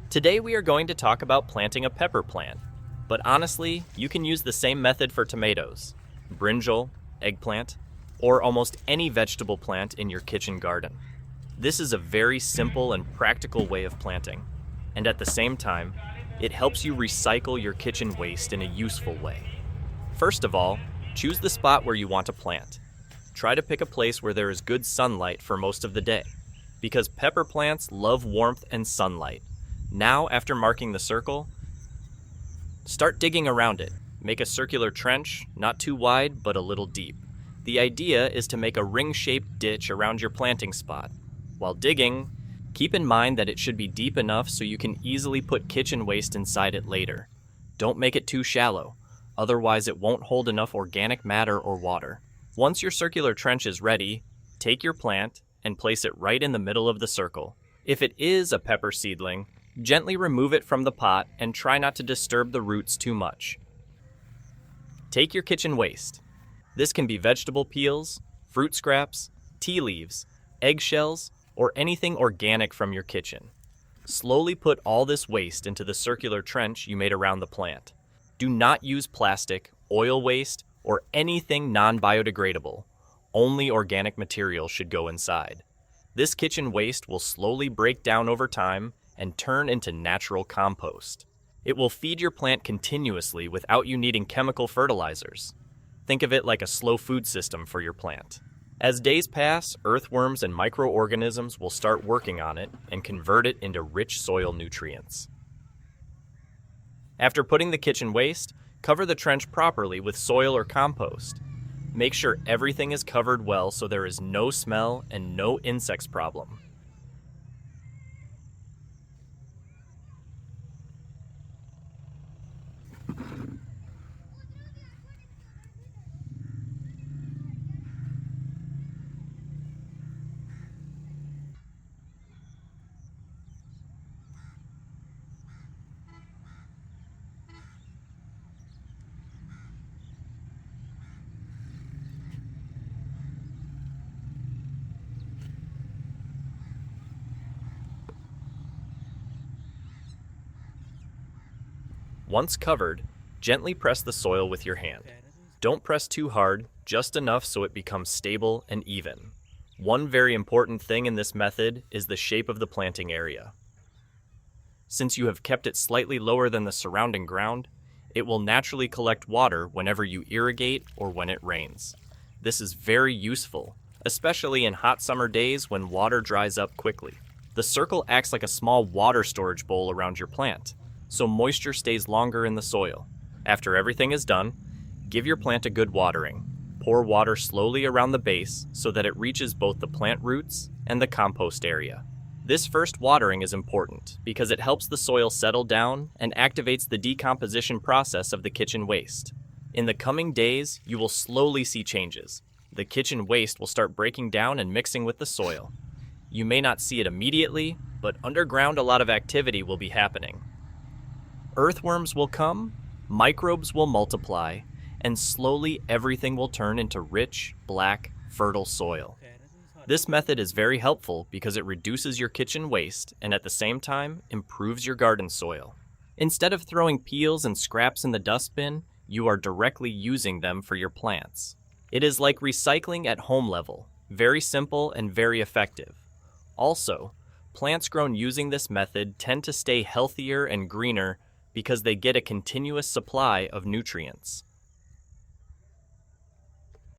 Today we are going to talk about planting a pepper plant, but honestly, you can use the same method for tomatoes, brinjal, eggplant, or almost any vegetable plant in your kitchen garden. This is a very simple and practical way of planting, and at the same time, it helps you recycle your kitchen waste in a useful way. First of all, choose the spot where you want to plant. Try to pick a place where there is good sunlight for most of the day, because pepper plants love warmth and sunlight. Now, after marking the circle, start digging around it. Make a circular trench, not too wide, but a little deep. The idea is to make a ring-shaped ditch around your planting spot. While digging, keep in mind that it should be deep enough so you can easily put kitchen waste inside it later. Don't make it too shallow, otherwise it won't hold enough organic matter or water. Once your circular trench is ready, take your plant and place it right in the middle of the circle. If it is a pepper seedling, gently remove it from the pot and try not to disturb the roots too much. Take your kitchen waste. This can be vegetable peels, fruit scraps, tea leaves, eggshells, or anything organic from your kitchen. Slowly put all this waste into the circular trench you made around the plant. Do not use plastic, oil waste, or anything non-biodegradable. Only organic material should go inside. This kitchen waste will slowly break down over time and turn into natural compost. It will feed your plant continuously without you needing chemical fertilizers. Think of it like a slow food system for your plant. As days pass, earthworms and microorganisms will start working on it and convert it into rich soil nutrients. After putting the kitchen waste, cover the trench properly with soil or compost. Make sure everything is covered well so there is no smell and no insects problem. Once covered, gently press the soil with your hand. Don't press too hard, just enough so it becomes stable and even. One very important thing in this method is the shape of the planting area. Since you have kept it slightly lower than the surrounding ground, it will naturally collect water whenever you irrigate or when it rains. This is very useful, especially in hot summer days when water dries up quickly. The circle acts like a small water storage bowl around your plant, so moisture stays longer in the soil. After everything is done, give your plant a good watering. Pour water slowly around the base so that it reaches both the plant roots and the compost area. This first watering is important because it helps the soil settle down and activates the decomposition process of the kitchen waste. In the coming days, you will slowly see changes. The kitchen waste will start breaking down and mixing with the soil. You may not see it immediately, but underground a lot of activity will be happening. Earthworms will come, microbes will multiply, and slowly everything will turn into rich, black, fertile soil. This method is very helpful because it reduces your kitchen waste and at the same time improves your garden soil. Instead of throwing peels and scraps in the dustbin, you are directly using them for your plants. It is like recycling at home level, very simple and very effective. Also, plants grown using this method tend to stay healthier and greener because they get a continuous supply of nutrients.